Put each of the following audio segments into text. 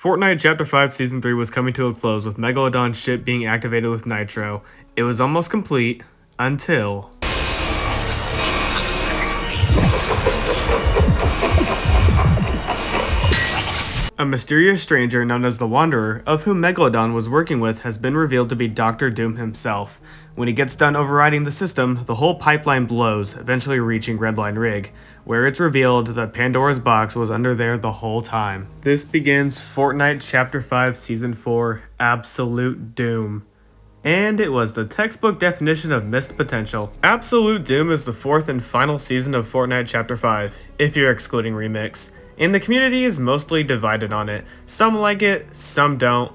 Fortnite Chapter 5 Season 3 was coming to a close with Megalodon's ship being activated with Nitro. It was almost complete until... A mysterious stranger known as the Wanderer, of whom Megalodon was working with, has been revealed to be Dr. Doom himself. When he gets done overriding the system, the whole pipeline blows, eventually reaching Redline Rig, where it's revealed that Pandora's box was under there the whole time. This begins Fortnite Chapter 5 Season 4, Absolute Doom. And it was the textbook definition of missed potential. Absolute Doom is the fourth and final season of Fortnite Chapter 5, if you're excluding Remix. And the community is mostly divided on it. Some like it, some don't.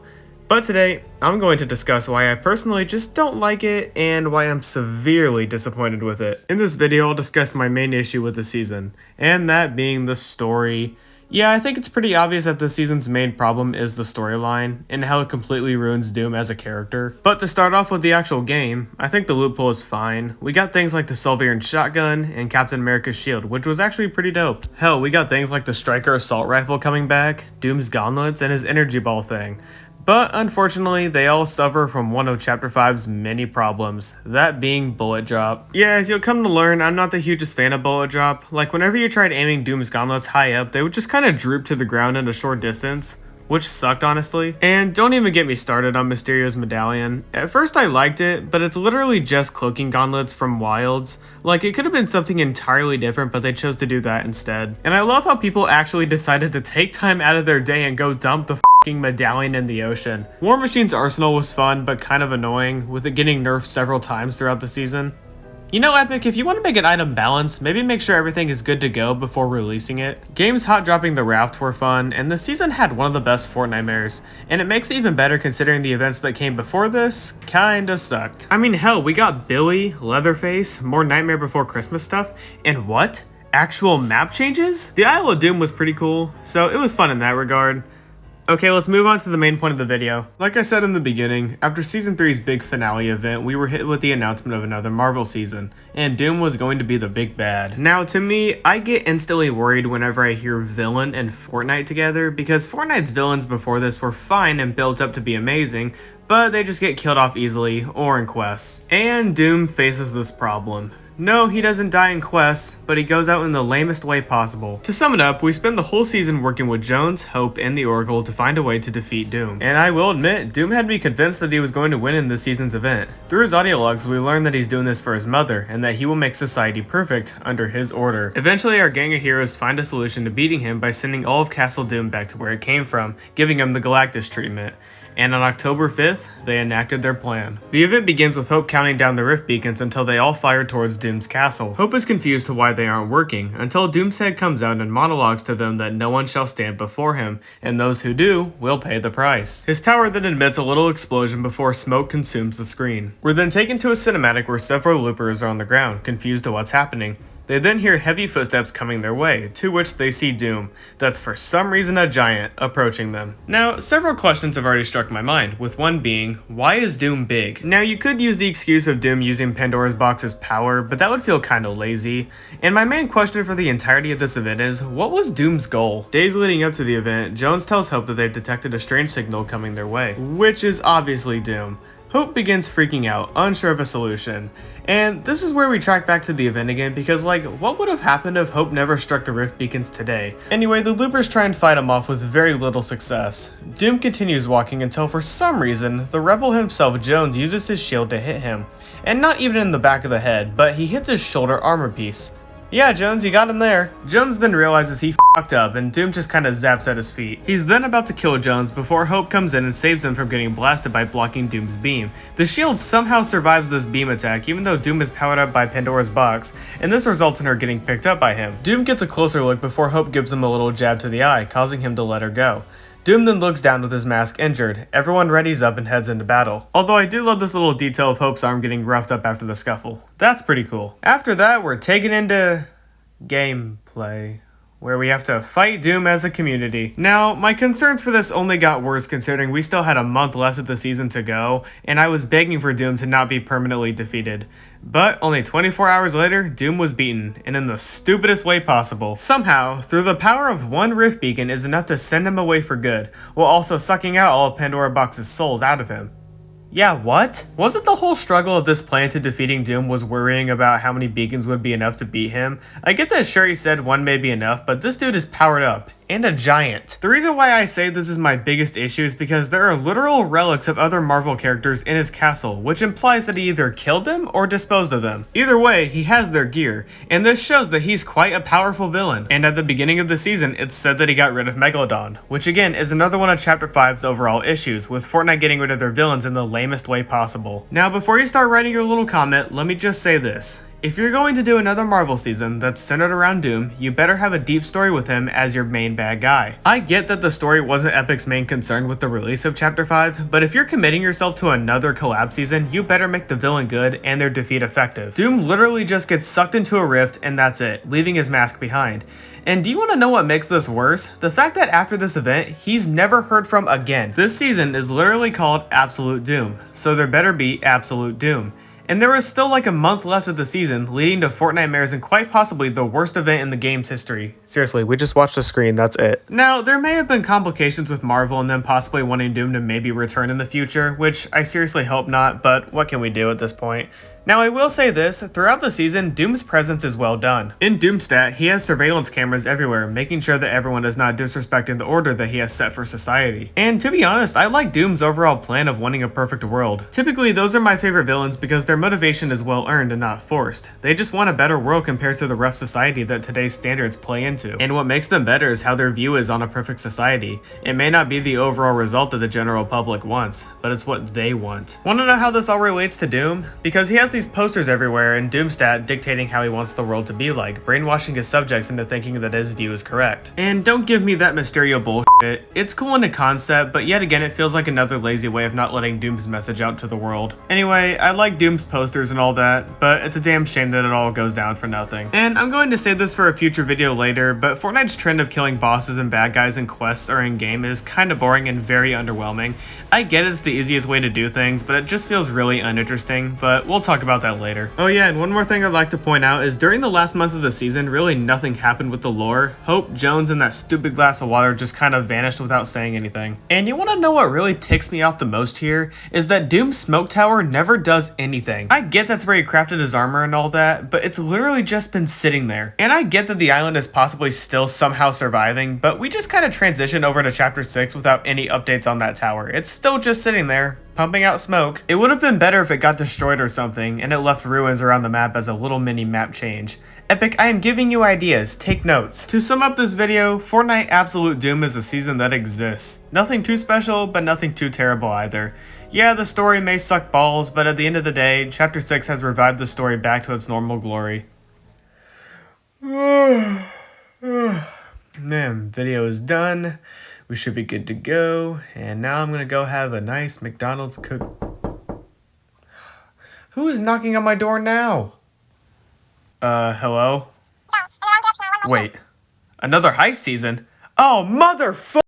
But today, I'm going to discuss why I personally just don't like it and why I'm severely disappointed with it. In this video, I'll discuss my main issue with the season, and that being the story. Yeah, I think it's pretty obvious that this season's main problem is the storyline, and how it completely ruins Doom as a character. But to start off with the actual game, I think the loophole is fine. We got things like the Solvarian shotgun and Captain America's shield, which was actually pretty dope. Hell, we got things like the Striker assault rifle coming back, Doom's gauntlets, and his energy ball thing. But unfortunately, they all suffer from one of Chapter 5's many problems, that being bullet drop. Yeah, as you'll come to learn, I'm not the hugest fan of bullet drop. Like, whenever you tried aiming Doom's gauntlets high up, they would just kind of droop to the ground in a short distance, which sucked honestly. And don't even get me started on Mysterio's medallion. At first I liked it, but it's literally just cloaking gauntlets from Wilds. Like, it could have been something entirely different, but they chose to do that instead. And I love how people actually decided to take time out of their day and go dump the medallion in the ocean. War Machine's arsenal was fun, but kind of annoying, with it getting nerfed several times throughout the season. You know, Epic, if you want to make an item balance, maybe make sure everything is good to go before releasing it. Games hot dropping the raft were fun, and the season had one of the best Fortnitemares, and it makes it even better considering the events that came before this kinda sucked. I mean, hell, we got Billy, Leatherface, more Nightmare Before Christmas stuff, and what? Actual map changes? The Isle of Doom was pretty cool, so it was fun in that regard. Okay, let's move on to the main point of the video. Like I said in the beginning, after Season 3's big finale event, we were hit with the announcement of another Marvel season, and Doom was going to be the big bad. Now, to me, I get instantly worried whenever I hear villain and Fortnite together, because Fortnite's villains before this were fine and built up to be amazing, but they just get killed off easily, or in quests. And Doom faces this problem. No, he doesn't die in quests, but he goes out in the lamest way possible. To sum it up, we spend the whole season working with Jones, Hope, and the Oracle to find a way to defeat Doom. And I will admit, Doom had me convinced that he was going to win in this season's event. Through his audio logs, we learn that he's doing this for his mother, and that he will make society perfect under his order. Eventually, our gang of heroes find a solution to beating him by sending all of Castle Doom back to where it came from, giving him the Galactus treatment. And on October 5th, they enacted their plan. The event begins with Hope counting down the rift beacons until they all fire towards Doom's castle. Hope is confused to why they aren't working, until Doom's head comes out and monologues to them that no one shall stand before him, and those who do will pay the price. His tower then emits a little explosion before smoke consumes the screen. We're then taken to a cinematic where several loopers are on the ground, confused to what's happening. They then hear heavy footsteps coming their way, to which they see Doom, that's for some reason a giant, approaching them. Now, several questions have already struck my mind, with one being, why is Doom big? Now, you could use the excuse of Doom using Pandora's box's power, but that would feel kinda lazy. And my main question for the entirety of this event is, what was Doom's goal? Days leading up to the event, Jones tells Hope that they've detected a strange signal coming their way, which is obviously Doom. Hope begins freaking out, unsure of a solution. And this is where we track back to the event again, because like, what would have happened if Hope never struck the rift beacons today? Anyway, the loopers try and fight him off with very little success. Doom continues walking until for some reason, the rebel himself Jones uses his shield to hit him. And not even in the back of the head, but he hits his shoulder armor piece. Yeah, Jones, you got him there. Jones then realizes he fucked up, and Doom just kinda zaps at his feet. He's then about to kill Jones before Hope comes in and saves him from getting blasted by blocking Doom's beam. The shield somehow survives this beam attack, even though Doom is powered up by Pandora's box, and this results in her getting picked up by him. Doom gets a closer look before Hope gives him a little jab to the eye, causing him to let her go. Doom then looks down with his mask injured. Everyone readies up and heads into battle. Although I do love this little detail of Hope's arm getting roughed up after the scuffle. That's pretty cool. After that, we're taken into gameplay. where we have to fight Doom as a community. Now, my concerns for this only got worse considering we still had a month left of the season to go, and I was begging for Doom to not be permanently defeated. But only 24 hours later, Doom was beaten, and in the stupidest way possible. Somehow, through the power of one rift beacon is enough to send him away for good, while also sucking out all of Pandora Box's souls out of him. Yeah, what? Wasn't the whole struggle of this plan to defeating Doom was worrying about how many beacons would be enough to beat him? I get that sure he said one may be enough, but this dude is powered up. And a giant. The reason why I say this is my biggest issue is because there are literal relics of other Marvel characters in his castle, which implies that he either killed them or disposed of them. Either way, he has their gear, and this shows that he's quite a powerful villain. And at the beginning of the season, it's said that he got rid of Megalodon, which again is another one of Chapter 5's overall issues, with Fortnite getting rid of their villains in the lamest way possible. Now, before you start writing your little comment, let me just say this. If you're going to do another Marvel season that's centered around Doom, you better have a deep story with him as your main bad guy. I get that the story wasn't Epic's main concern with the release of Chapter 5, but if you're committing yourself to another collab season, you better make the villain good and their defeat effective. Doom literally just gets sucked into a rift and that's it, leaving his mask behind. And do you want to know what makes this worse? The fact that after this event, he's never heard from again. This season is literally called Absolute Doom, so there better be Absolute Doom. And there is still like a month left of the season, leading to Fortnite Mares and quite possibly the worst event in the game's history. Seriously, we just watched the screen, that's it. Now, there may have been complications with Marvel and them possibly wanting Doom to maybe return in the future, which I seriously hope not, but what can we do at this point? Now, I will say this, throughout the season, Doom's presence is well done. In Doomstat, he has surveillance cameras everywhere, making sure that everyone is not disrespecting the order that he has set for society. And to be honest, I like Doom's overall plan of wanting a perfect world. Typically, those are my favorite villains because their motivation is well earned and not forced. They just want a better world compared to the rough society that today's standards play into. And what makes them better is how their view is on a perfect society. It may not be the overall result that the general public wants, but it's what they want. Want to know how this all relates to Doom? Because he has these posters everywhere in Doomstat dictating how he wants the world to be like, brainwashing his subjects into thinking that his view is correct. And don't give me that Mysterio bullshit. It's cool in a concept, but yet again it feels like another lazy way of not letting Doom's message out to the world. Anyway, I like Doom's posters and all that, but it's a damn shame that it all goes down for nothing. And I'm going to say this for a future video later, but Fortnite's trend of killing bosses and bad guys in quests or in-game is kinda boring and very underwhelming. I get it's the easiest way to do things, but it just feels really uninteresting, but we'll talk about that later. Oh yeah, and one more thing I'd like to point out is during the last month of the season, really nothing happened with the lore. Hope, Jones, and that stupid glass of water just kind of vanished without saying anything. And you want to know what really ticks me off the most here? Is that Doom's smoke tower never does anything. I get that's where he crafted his armor and all that, but it's literally just been sitting there. And I get that the island is possibly still somehow surviving, but we just kind of transitioned over to Chapter 6 without any updates on that tower. It's still just sitting there, pumping out smoke. It would have been better if it got destroyed or something, and it left ruins around the map as a little mini map change. Epic, I am giving you ideas, take notes. To sum up this video, Fortnite Absolute Doom is a season that exists. Nothing too special, but nothing too terrible either. Yeah, the story may suck balls, but at the end of the day, Chapter 6 has revived the story back to its normal glory. Man, video is done. We should be good to go. And now I'm gonna go have a nice McDonald's cook. Who is knocking on my door now? Hello? Wait, another heist season? Oh, motherfucker!